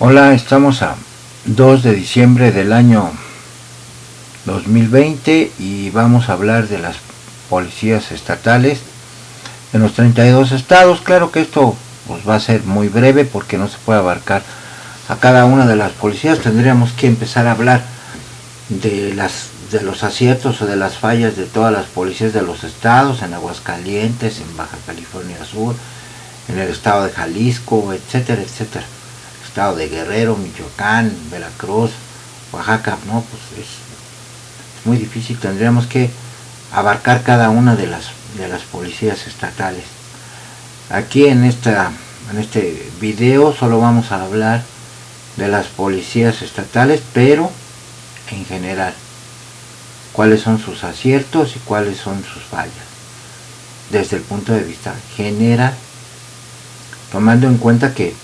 Hola, estamos a 2 de diciembre del año 2020 y vamos a hablar de las policías estatales en los 32 estados. Claro que esto pues, va a ser muy breve porque no se puede abarcar a cada una de las policías. Tendríamos que empezar a hablar de los aciertos o de las fallas de todas las policías de los estados, en Aguascalientes, en Baja California Sur, en el estado de Jalisco, etcétera, etcétera. Estado de Guerrero, Michoacán, Veracruz, Oaxaca, no, pues es muy difícil. Tendríamos que abarcar cada una de las policías estatales. Aquí en este video solo vamos a hablar de las policías estatales, pero en general, cuáles son sus aciertos y cuáles son sus fallas, desde el punto de vista general, tomando en cuenta que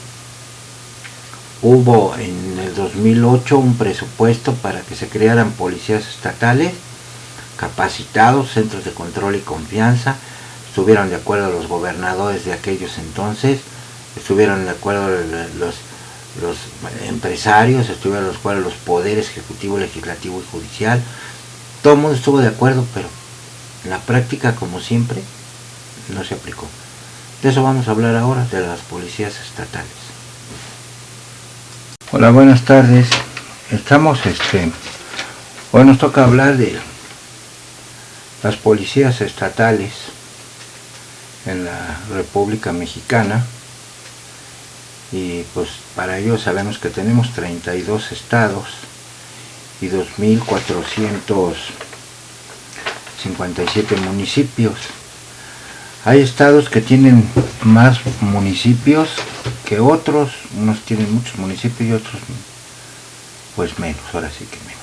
hubo en el 2008 un presupuesto para que se crearan policías estatales capacitados, centros de control y confianza. Estuvieron de acuerdo los gobernadores de aquellos entonces, estuvieron de acuerdo los empresarios, estuvieron de acuerdo los poderes ejecutivo, legislativo y judicial. Todo el mundo estuvo de acuerdo, pero en la práctica, como siempre, no se aplicó. De eso vamos a hablar ahora, de las policías estatales. Hola, buenas tardes. Hoy nos toca hablar de las policías estatales en la República Mexicana, y pues para ello sabemos que tenemos 32 estados y 2.457 municipios. Hay estados que tienen más municipios que otros, unos tienen muchos municipios y otros pues menos, ahora sí que menos.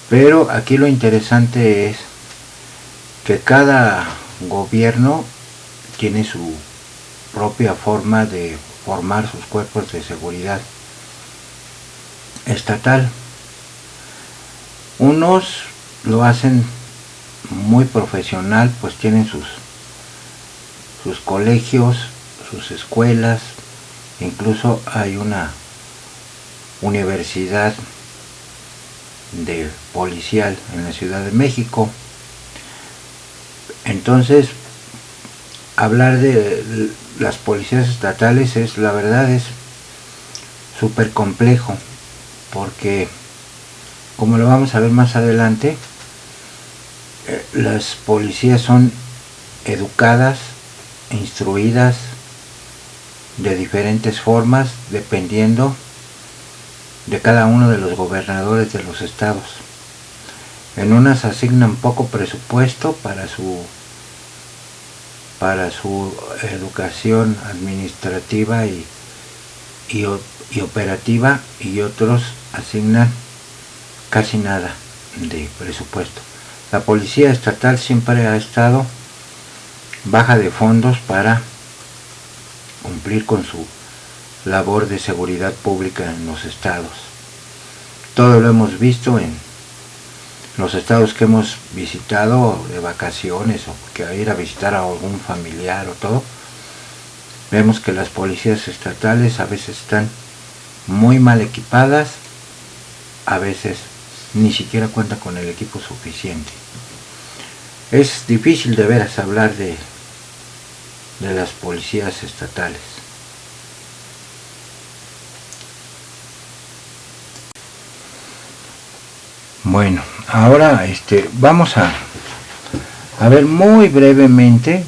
Pero aquí lo interesante es que cada gobierno tiene su propia forma de formar sus cuerpos de seguridad estatal. Unos lo hacen muy profesional, pues tienen sus colegios, sus escuelas, incluso hay una universidad de policial en la Ciudad de México. Entonces, hablar de las policías estatales la verdad es súper complejo, porque como lo vamos a ver más adelante, las policías son educadas, instruidas de diferentes formas dependiendo de cada uno de los gobernadores de los estados. En unas asignan poco presupuesto para su educación administrativa y operativa, y otros asignan casi nada de presupuesto. La policía estatal siempre ha estado baja de fondos para cumplir con su labor de seguridad pública en los estados. Todo lo hemos visto en los estados que hemos visitado de vacaciones o que ir a visitar a algún familiar o todo. Vemos que las policías estatales a veces están muy mal equipadas, a veces ni siquiera cuentan con el equipo suficiente. Es difícil de veras hablar de las policías estatales. Bueno, ahora vamos a ver muy brevemente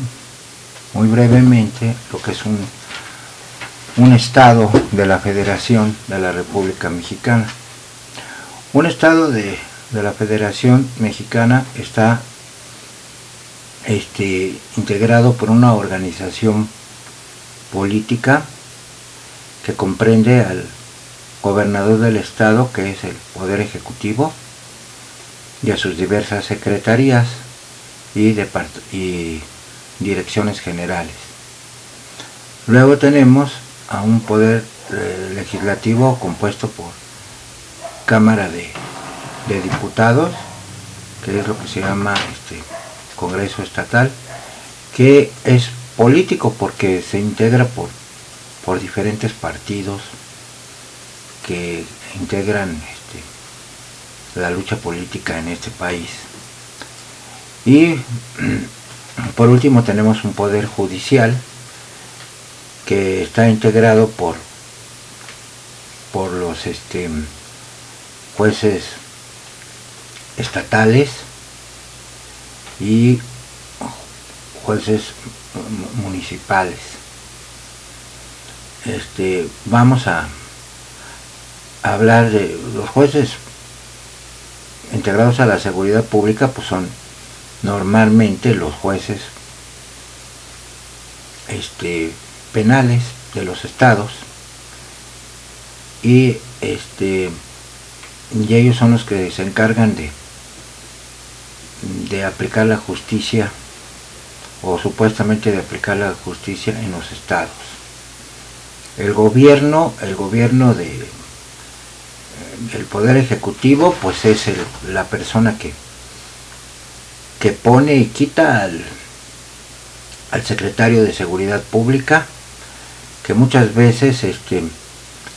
lo que es un estado de la Federación de la República Mexicana. Un estado de la Federación Mexicana está integrado por una organización política que comprende al gobernador del estado, que es el Poder Ejecutivo, y a sus diversas secretarías y direcciones generales. Luego tenemos a un poder legislativo compuesto por Cámara de Diputados, que es lo que se llama Congreso Estatal, que es político porque se integra por diferentes partidos que integran la lucha política en este país. Y por último tenemos un poder judicial que está integrado por los jueces estatales y jueces municipales. Vamos a hablar de los jueces integrados a la seguridad pública, pues son normalmente los jueces penales de los estados, y ellos son los que se encargan de aplicar la justicia, o supuestamente de aplicar la justicia en los estados. El gobierno el poder ejecutivo, pues es la persona que pone y quita al secretario de Seguridad Pública, que muchas veces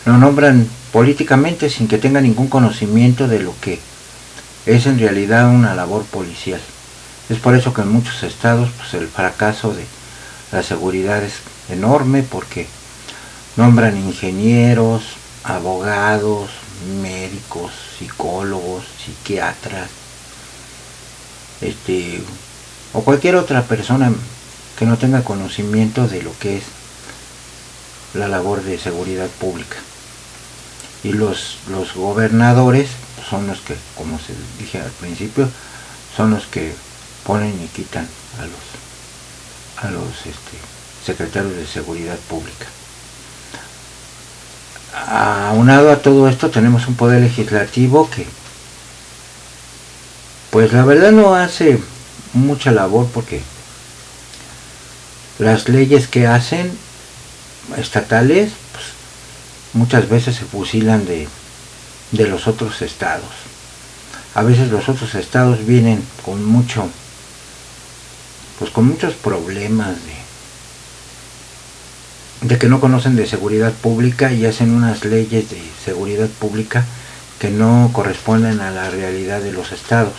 lo nombran políticamente sin que tenga ningún conocimiento de lo que es en realidad una labor policial. Es por eso que en muchos estados pues el fracaso de la seguridad es enorme, porque nombran ingenieros, abogados, médicos, psicólogos, psiquiatras, o cualquier otra persona que no tenga conocimiento de lo que es la labor de seguridad pública. Y los gobernadores son los que, como se dije al principio, son los que ponen y quitan a los secretarios de seguridad pública. Aunado a todo esto, tenemos un poder legislativo que, pues la verdad, no hace mucha labor, porque las leyes que hacen estatales, pues, muchas veces se fusilan de los otros estados. A veces los otros estados vienen con muchos problemas de que no conocen de seguridad pública, y hacen unas leyes de seguridad pública que no corresponden a la realidad de los estados,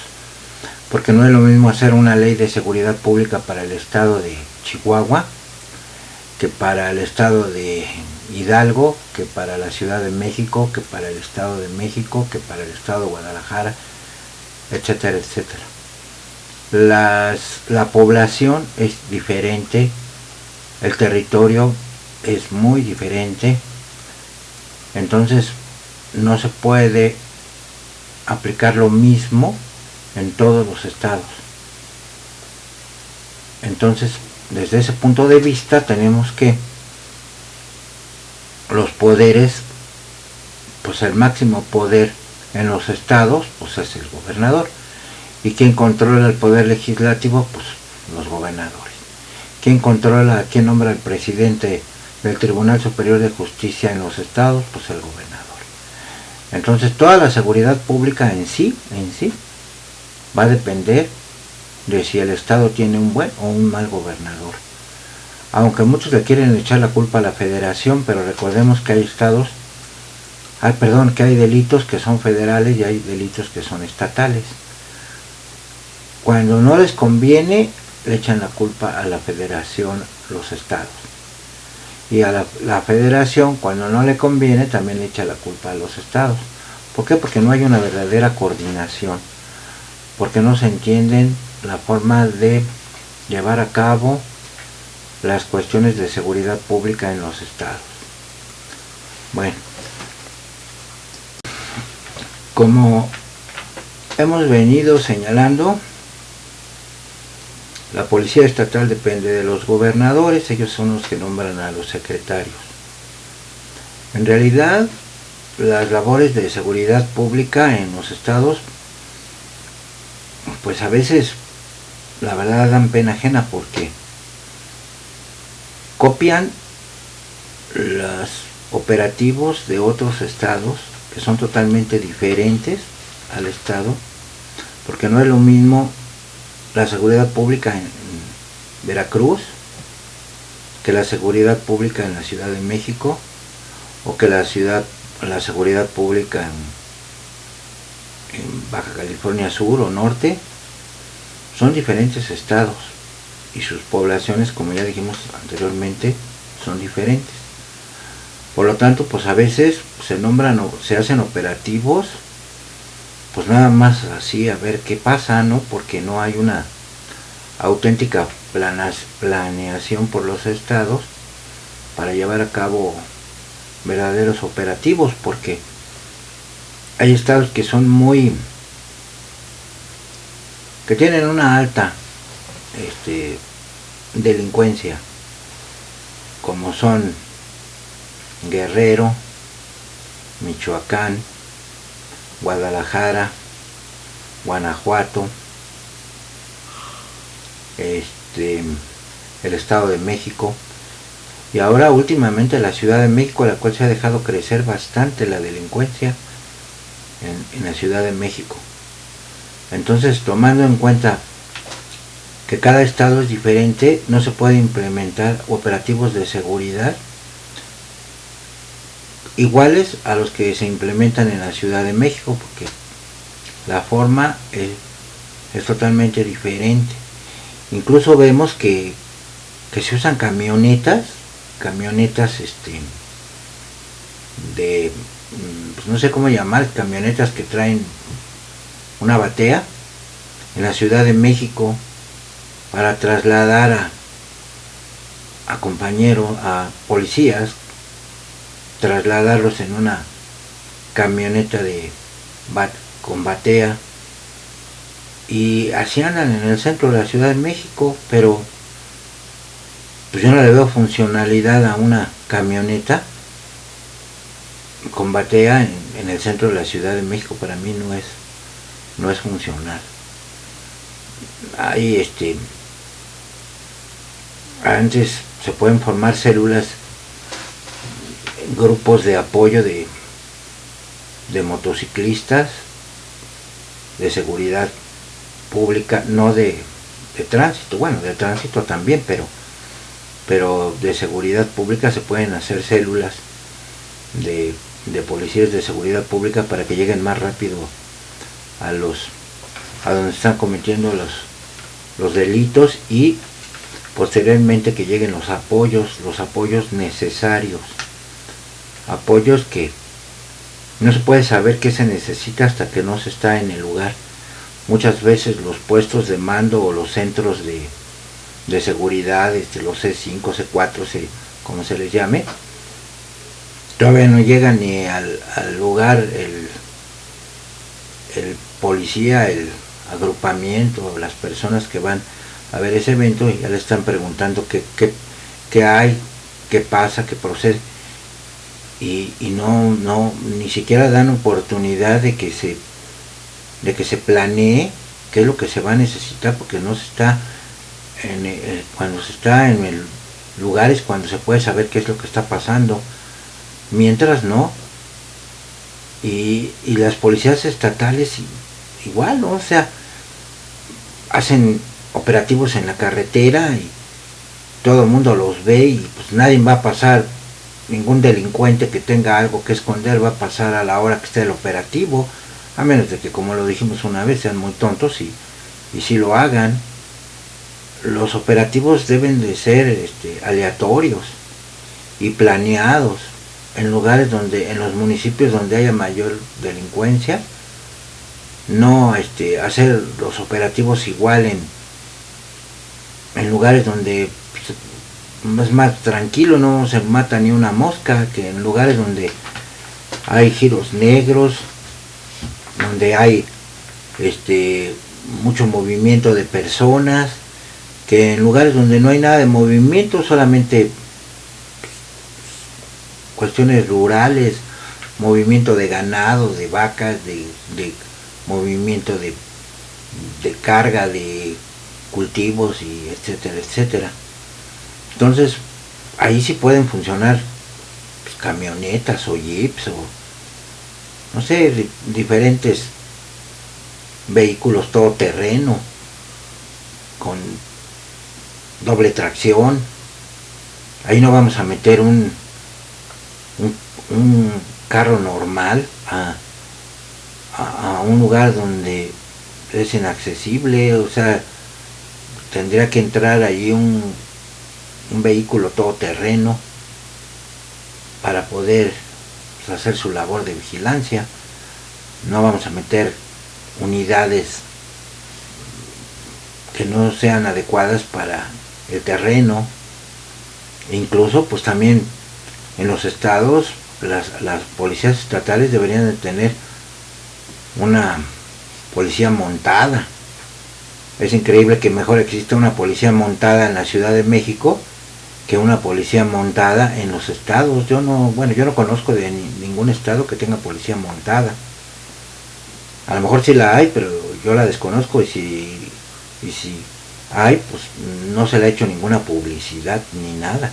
porque no es lo mismo hacer una ley de seguridad pública para el estado de Chihuahua que para el estado de Hidalgo, que para la Ciudad de México, que para el Estado de México, que para el estado de Guadalajara, etcétera, etcétera. La población es diferente, el territorio es muy diferente, entonces no se puede aplicar lo mismo en todos los estados. Entonces, desde ese punto de vista, tenemos que los poderes, pues el máximo poder en los estados, pues es el gobernador. ¿Y quién controla el poder legislativo? Pues los gobernadores. ¿Quién nombra al presidente del Tribunal Superior de Justicia en los estados? Pues el gobernador. Entonces toda la seguridad pública en sí va a depender de si el estado tiene un buen o un mal gobernador. Aunque muchos le quieren echar la culpa a la federación, pero recordemos que hay que hay delitos que son federales y hay delitos que son estatales. Cuando no les conviene, le echan la culpa a la federación los estados. Y a la federación, cuando no le conviene, también le echa la culpa a los estados. ¿Por qué? Porque no hay una verdadera coordinación, porque no se entienden la forma de llevar a cabo las cuestiones de seguridad pública en los estados. Bueno, como hemos venido señalando, la policía estatal depende de los gobernadores, ellos son los que nombran a los secretarios. En realidad, las labores de seguridad pública en los estados, pues a veces, la verdad, dan pena ajena, porque copian los operativos de otros estados que son totalmente diferentes al estado, porque no es lo mismo la seguridad pública en Veracruz que la seguridad pública en la Ciudad de México, o que la la seguridad pública en Baja California Sur o Norte, son diferentes estados y sus poblaciones, como ya dijimos anteriormente, son diferentes. Por lo tanto, pues a veces se nombran o se hacen operativos, pues nada más así a ver qué pasa, ¿no? Porque no hay una auténtica planeación por los estados para llevar a cabo verdaderos operativos, porque hay estados que son que tienen una alta delincuencia, como son Guerrero, Michoacán, Guadalajara, Guanajuato, el Estado de México, y ahora últimamente la Ciudad de México, la cual se ha dejado crecer bastante la delincuencia en la Ciudad de México. Entonces, tomando en cuenta que cada estado es diferente, no se puede implementar operativos de seguridad iguales a los que se implementan en la Ciudad de México, porque la forma es totalmente diferente. Incluso vemos que se usan camionetas de, pues no sé cómo llamar, camionetas que traen una batea en la Ciudad de México para trasladar a compañeros, a policías, trasladarlos en una camioneta con batea, y así andan en el centro de la Ciudad de México. Pero pues yo no le veo funcionalidad a una camioneta con batea en el centro de la Ciudad de México. Para mí no es funcional. Ahí antes se pueden formar células, grupos de apoyo de motociclistas, de seguridad pública, no de tránsito, bueno, de tránsito también, pero de seguridad pública. Se pueden hacer células de policías de seguridad pública para que lleguen más rápido a donde están cometiendo los delitos, y posteriormente que lleguen los apoyos necesarios, apoyos que no se puede saber qué se necesita hasta que no se está en el lugar. Muchas veces los puestos de mando o los centros de seguridad, los C5, C4, como se les llame, todavía no llegan ni al lugar el policía, el agrupamiento, las personas que van a ver ese evento, y ya le están preguntando qué hay, qué pasa, qué procede, y no ni siquiera dan oportunidad de que se planee qué es lo que se va a necesitar, porque no se está cuando se está en el lugar es cuando se puede saber qué es lo que está pasando, mientras no. Y las policías estatales igual, ¿no? O sea, hacen operativos en la carretera y todo el mundo los ve, y pues nadie va a pasar, ningún delincuente que tenga algo que esconder va a pasar a la hora que esté el operativo, a menos de que, como lo dijimos una vez, sean muy tontos y si lo hagan. Los operativos deben de ser aleatorios y planeados en lugares en los municipios donde haya mayor delincuencia. No hacer los operativos igual en lugares donde es más tranquilo, no se mata ni una mosca, que en lugares donde hay giros negros, donde hay mucho movimiento de personas, que en lugares donde no hay nada de movimiento, solamente cuestiones rurales, movimiento de ganado, de vacas, de movimiento de carga de cultivos, y etcétera, etcétera. Entonces ahí sí pueden funcionar pues, camionetas o jeeps o no sé, diferentes vehículos todoterreno con doble tracción. Ahí no vamos a meter un carro normal a un lugar donde es inaccesible, o sea, tendría que entrar allí un vehículo todoterreno para poder pues, hacer su labor de vigilancia. No vamos a meter unidades que no sean adecuadas para el terreno. E incluso pues también en los estados las policías estatales deberían de tener una policía montada. Es increíble que mejor exista una policía montada en la Ciudad de México que una policía montada en los estados. Yo no conozco de ningún estado que tenga policía montada. A lo mejor sí la hay, pero yo la desconozco, y si hay, pues no se le ha hecho ninguna publicidad ni nada.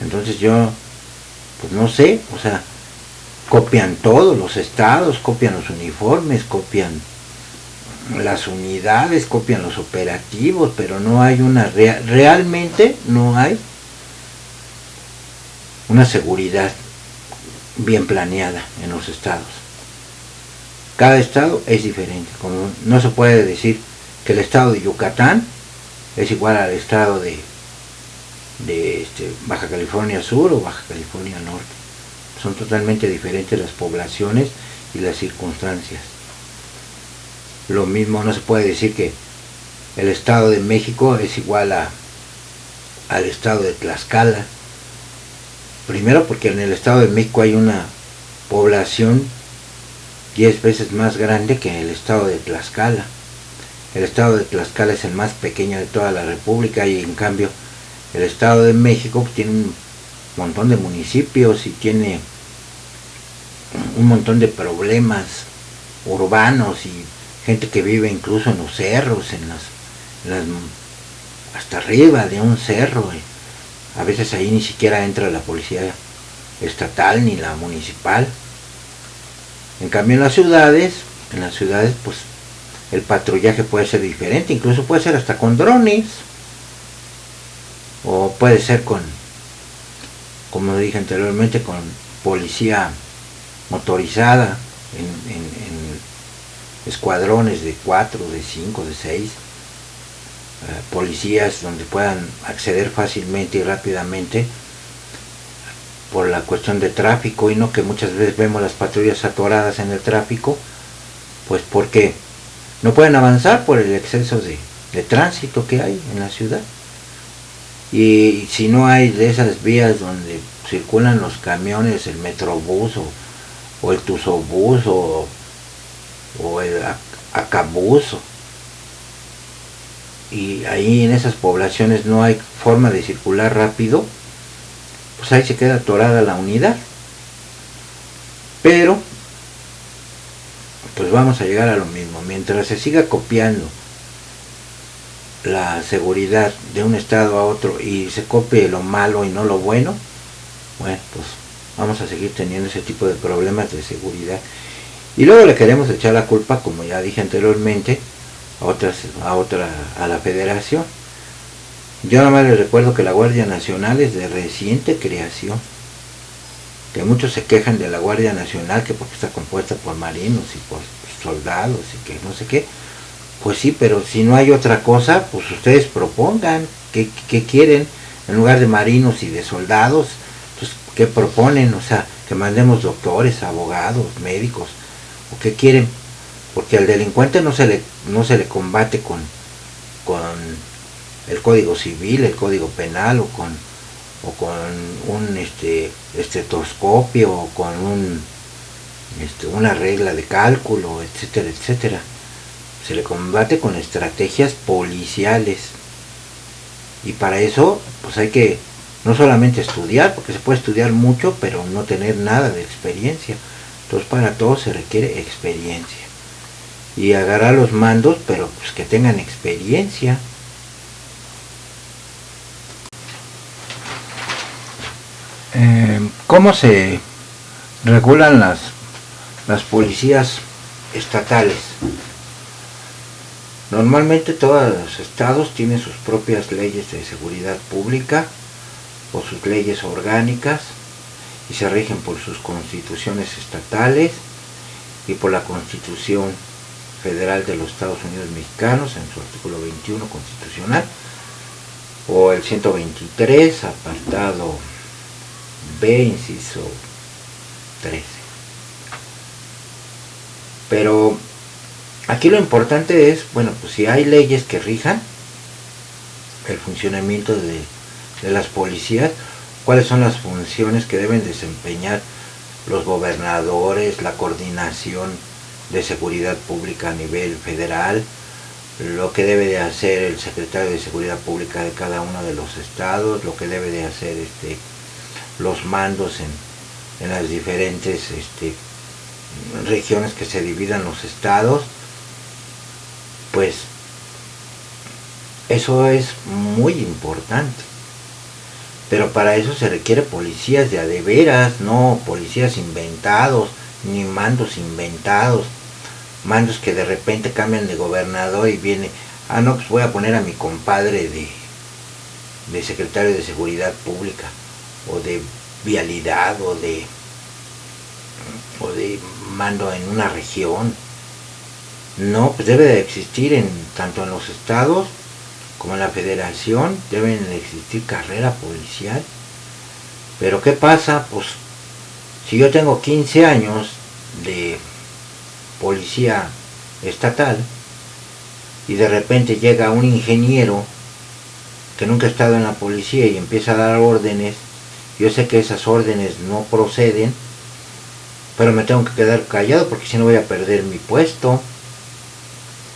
Entonces yo, pues no sé, o sea, copian todos los estados, copian los uniformes, copian las unidades, copian los operativos, pero no hay realmente no hay una seguridad bien planeada en los estados. Cada estado es diferente. Como no se puede decir que el estado de Yucatán es igual al estado de Baja California Sur o Baja California Norte. Son totalmente diferentes las poblaciones y las circunstancias. Lo mismo no se puede decir que el estado de México es igual al estado de Tlaxcala. Primero porque en el estado de México hay una población 10 veces más grande que el estado de Tlaxcala. El estado de Tlaxcala es el más pequeño de toda la república, y en cambio el estado de México pues, tiene un montón de municipios y tiene un montón de problemas urbanos y gente que vive incluso en los cerros, hasta arriba de un cerro. A veces ahí ni siquiera entra la policía estatal ni la municipal. En cambio en las ciudades pues el patrullaje puede ser diferente, incluso puede ser hasta con drones, o puede ser como dije anteriormente, con policía motorizada en escuadrones de 4, de 5, de 6, policías donde puedan acceder fácilmente y rápidamente por la cuestión de tráfico, y no que muchas veces vemos las patrullas atoradas en el tráfico, pues porque no pueden avanzar por el exceso de tránsito que hay en la ciudad. Y si no hay de esas vías donde circulan los camiones, el Metrobús o el Tuzobús o el Acabús, y ahí en esas poblaciones no hay forma de circular rápido, pues ahí se queda atorada la unidad. Pero pues vamos a llegar a lo mismo. Mientras se siga copiando la seguridad de un estado a otro y se copie lo malo y no lo bueno, bueno, pues vamos a seguir teniendo ese tipo de problemas de seguridad. Y luego le queremos echar la culpa, como ya dije anteriormente, a la federación. Yo nada más les recuerdo que la Guardia Nacional es de reciente creación, que muchos se quejan de la Guardia Nacional, que porque está compuesta por marinos y por soldados y que no sé qué. Pues sí, pero si no hay otra cosa, pues ustedes propongan qué quieren. En lugar de marinos y de soldados, pues qué proponen, o sea, que mandemos doctores, abogados, médicos, o qué quieren. Porque al delincuente no se le combate con el Código Civil, el Código Penal, o con un estetoscopio, o con una regla de cálculo, etcétera, etcétera. Se le combate con estrategias policiales, y para eso pues hay que no solamente estudiar, porque se puede estudiar mucho pero no tener nada de experiencia. Entonces para todo se requiere experiencia, y agarrar los mandos, pero pues que tengan experiencia. ¿Cómo se regulan las policías estatales? Normalmente todos los estados tienen sus propias leyes de seguridad pública o sus leyes orgánicas, y se rigen por sus constituciones estatales y por la Constitución Federal de los Estados Unidos Mexicanos en su artículo 21 constitucional, o el 123, apartado B, inciso 13. Pero aquí lo importante es, bueno, pues si hay leyes que rijan el funcionamiento de las policías, cuáles son las funciones que deben desempeñar los gobernadores, la coordinación de seguridad pública a nivel federal, lo que debe de hacer el secretario de Seguridad Pública de cada uno de los estados, lo que debe de hacer los mandos en las diferentes regiones que se dividan los estados. Pues eso es muy importante, pero para eso se requiere policías de a de veras, no policías inventados, ni mandos inventados, mandos que de repente cambian de gobernador y viene, no, pues voy a poner a mi compadre de secretario de Seguridad Pública, o de vialidad, o de mando en una región. No, pues debe de existir tanto en los estados como en la federación, deben existir carrera policial. Pero ¿qué pasa? Pues si yo tengo 15 años de policía estatal y de repente llega un ingeniero que nunca ha estado en la policía y empieza a dar órdenes, yo sé que esas órdenes no proceden, pero me tengo que quedar callado porque si no voy a perder mi puesto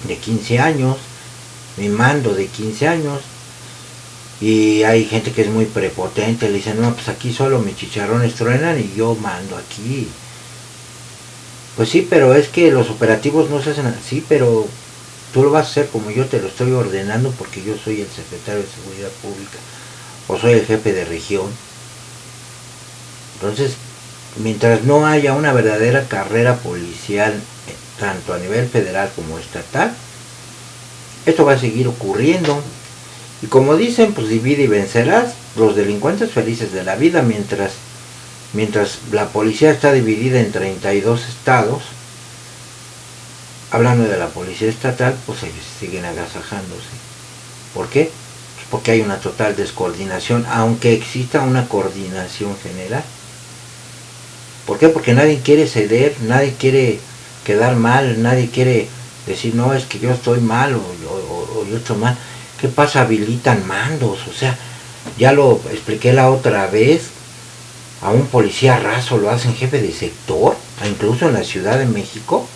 de 15 años, mi mando de 15 años. Y hay gente que es muy prepotente, le dicen, no, pues aquí solo mis chicharrones truenan y yo mando aquí. Pues sí, pero es que los operativos no se hacen así, pero tú lo vas a hacer como yo te lo estoy ordenando porque yo soy el secretario de Seguridad Pública o soy el jefe de región. Entonces, mientras no haya una verdadera carrera policial, tanto a nivel federal como estatal, esto va a seguir ocurriendo. Y como dicen, pues divide y vencerás, los delincuentes felices de la vida, mientras la policía está dividida en 32 estados, hablando de la policía estatal, pues ellos siguen agasajándose. ¿Por qué? Pues porque hay una total descoordinación, aunque exista una coordinación general. ¿Por qué? Porque nadie quiere ceder, nadie quiere quedar mal, nadie quiere decir, no, es que yo estoy mal o yo estoy mal. ¿Qué pasa? Habilitan mandos, o sea, ya lo expliqué la otra vez, a un policía raso lo hacen jefe de sector, incluso en la Ciudad de México,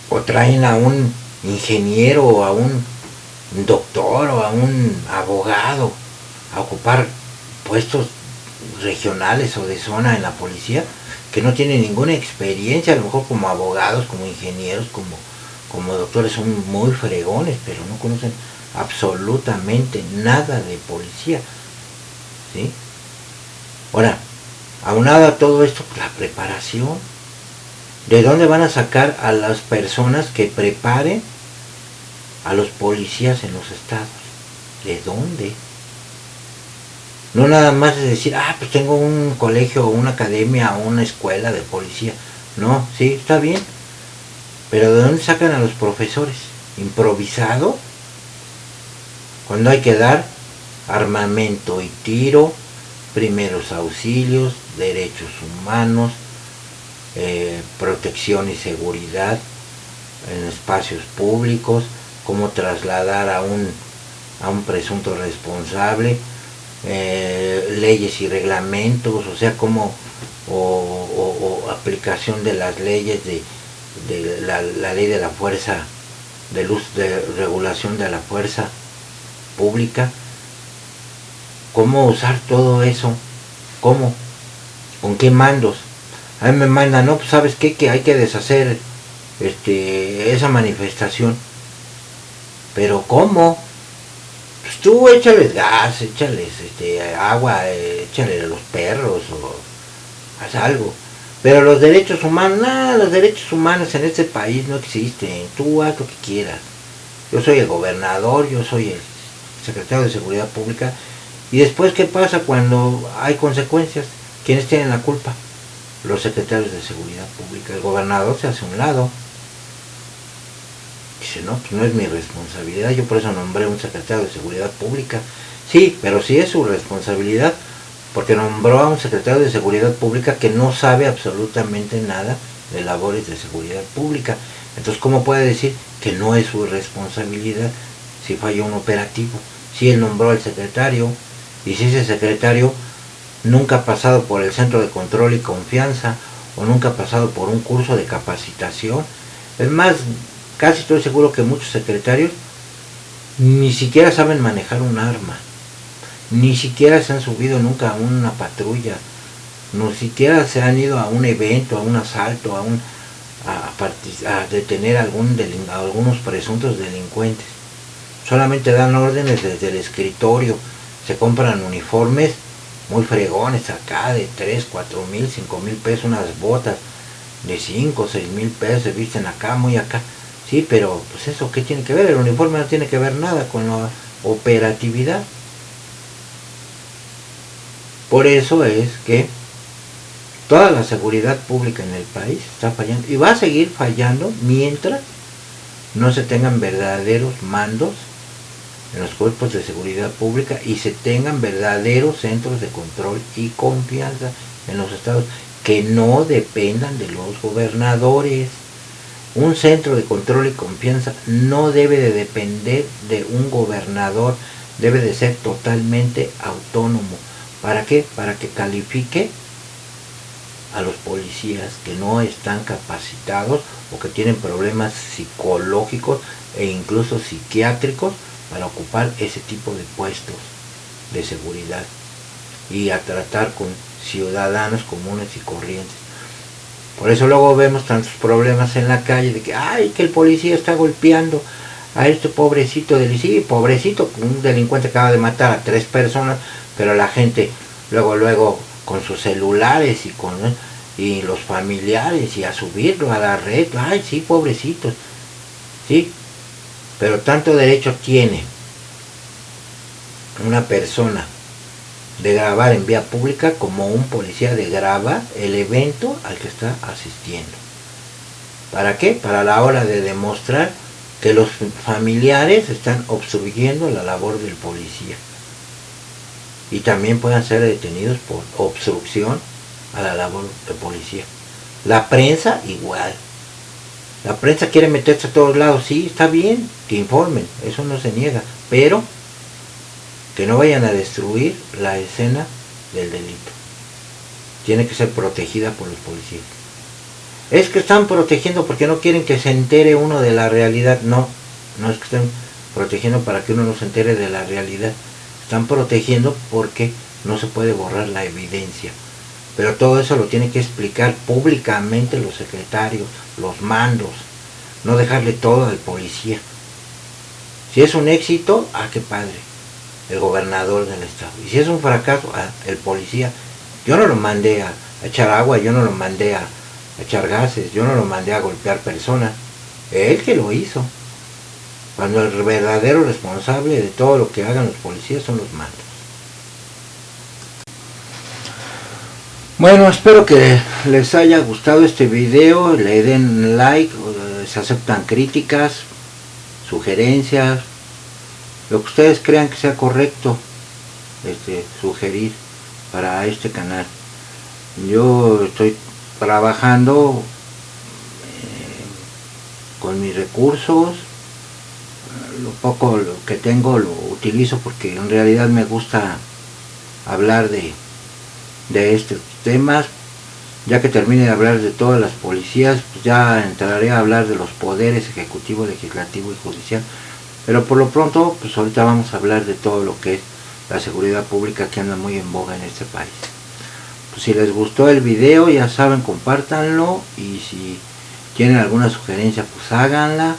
o traen a un ingeniero o a un doctor o a un abogado a ocupar puestos regionales o de zona en la policía, que no tienen ninguna experiencia, a lo mejor como abogados, como ingenieros, como doctores, son muy fregones, pero no conocen absolutamente nada de policía, ¿sí? Ahora, aunado a todo esto, la preparación. ¿De dónde van a sacar a las personas que preparen a los policías en los estados? ¿De dónde? No nada más es decir, pues tengo un colegio o una academia o una escuela de policía. No, sí, está bien. Pero ¿de dónde sacan a los profesores? ¿Improvisado? Cuando hay que dar armamento y tiro, primeros auxilios, derechos humanos, protección y seguridad en espacios públicos, cómo trasladar a un presunto responsable, leyes y reglamentos, o sea, cómo o aplicación de las leyes de la ley de la fuerza, de regulación de la fuerza pública, cómo usar todo eso, cómo, con qué mandos. A mí me mandan, no, pues sabes qué, que hay que deshacer esa manifestación. Pero ¿cómo? Pues tú échales gas, échales agua, échale a los perros o haz algo. Pero los derechos humanos, los derechos humanos en este país no existen. Tú haz lo que quieras. Yo soy el gobernador, yo soy el secretario de Seguridad Pública. Y después, ¿qué pasa cuando hay consecuencias? ¿Quiénes tienen la culpa? Los secretarios de seguridad pública. El gobernador se hace a un lado. Dice, no, pues no es mi responsabilidad, yo por eso nombré un secretario de seguridad pública. Sí, pero sí es su responsabilidad, porque nombró a un secretario de seguridad pública que no sabe absolutamente nada de labores de seguridad pública. Entonces, ¿cómo puede decir que no es su responsabilidad si falla un operativo? Si él nombró al secretario, y si ese secretario nunca ha pasado por el Centro de Control y Confianza, o nunca ha pasado por un curso de capacitación. Es más, casi estoy seguro que muchos secretarios ni siquiera saben manejar un arma, ni siquiera se han subido nunca a una patrulla, ni siquiera se han ido a un evento, a un asalto, a detener a algunos presuntos delincuentes. Solamente dan órdenes desde el escritorio, se compran uniformes muy fregones acá de 3, 4 mil, 5 mil pesos, unas botas de 5, 6 mil pesos, se visten acá, muy acá. Sí, pero pues eso, ¿qué tiene que ver? El uniforme no tiene que ver nada con la operatividad. Por eso es que toda la seguridad pública en el país está fallando y va a seguir fallando mientras no se tengan verdaderos mandos en los cuerpos de seguridad pública y se tengan verdaderos centros de control y confianza en los estados que no dependan de los gobernadores. Un centro de control y confianza no debe de depender de un gobernador, debe de ser totalmente autónomo. ¿Para qué? Para que califique a los policías que no están capacitados o que tienen problemas psicológicos e incluso psiquiátricos para ocupar ese tipo de puestos de seguridad y a tratar con ciudadanos comunes y corrientes. Por eso luego vemos tantos problemas en la calle de que, ay, que el policía está golpeando a este pobrecito delincuente. Sí, pobrecito, un delincuente acaba de matar a 3 personas, pero la gente luego con sus celulares y los familiares y a subirlo a la red, ay, sí, pobrecitos, sí, pero tanto derecho tiene una persona de grabar en vía pública como un policía de grabar el evento al que está asistiendo. ¿Para qué? Para la hora de demostrar que los familiares están obstruyendo la labor del policía. Y también puedan ser detenidos por obstrucción a la labor del policía. La prensa igual. La prensa quiere meterse a todos lados, sí, está bien, que informen, eso no se niega, pero que no vayan a destruir la escena del delito. Tiene que ser protegida por los policías. Es que están protegiendo porque no quieren que se entere uno de la realidad. No, no es que estén protegiendo para que uno no se entere de la realidad. Están protegiendo porque no se puede borrar la evidencia. Pero todo eso lo tienen que explicar públicamente los secretarios, los mandos. No dejarle todo al policía. Si es un éxito, qué padre, el gobernador del estado. Y si es un fracaso, el policía. Yo no lo mandé a echar agua, yo no lo mandé a echar gases, yo no lo mandé a golpear personas. Él que lo hizo. Cuando el verdadero responsable de todo lo que hagan los policías son los mandos. Bueno, espero que les haya gustado este video, le den like, se aceptan críticas, sugerencias, lo que ustedes crean que sea correcto sugerir para este canal. Yo estoy trabajando con mis recursos, lo poco que tengo lo utilizo porque en realidad me gusta hablar de estos temas. Ya que termine de hablar de todas las policías, pues ya entraré a hablar de los poderes ejecutivo, legislativo y judicial. Pero por lo pronto, pues ahorita vamos a hablar de todo lo que es la seguridad pública, que anda muy en boga en este país. Pues si les gustó el video, ya saben, compártanlo, y si tienen alguna sugerencia, pues háganla,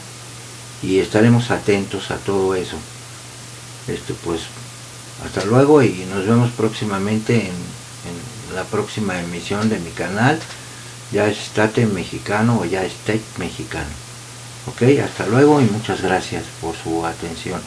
y estaremos atentos a todo eso. Pues hasta luego, y nos vemos próximamente en la próxima emisión de mi canal. Ya es State Mexicano o ya State Mexicano. Ok, hasta luego y muchas gracias por su atención.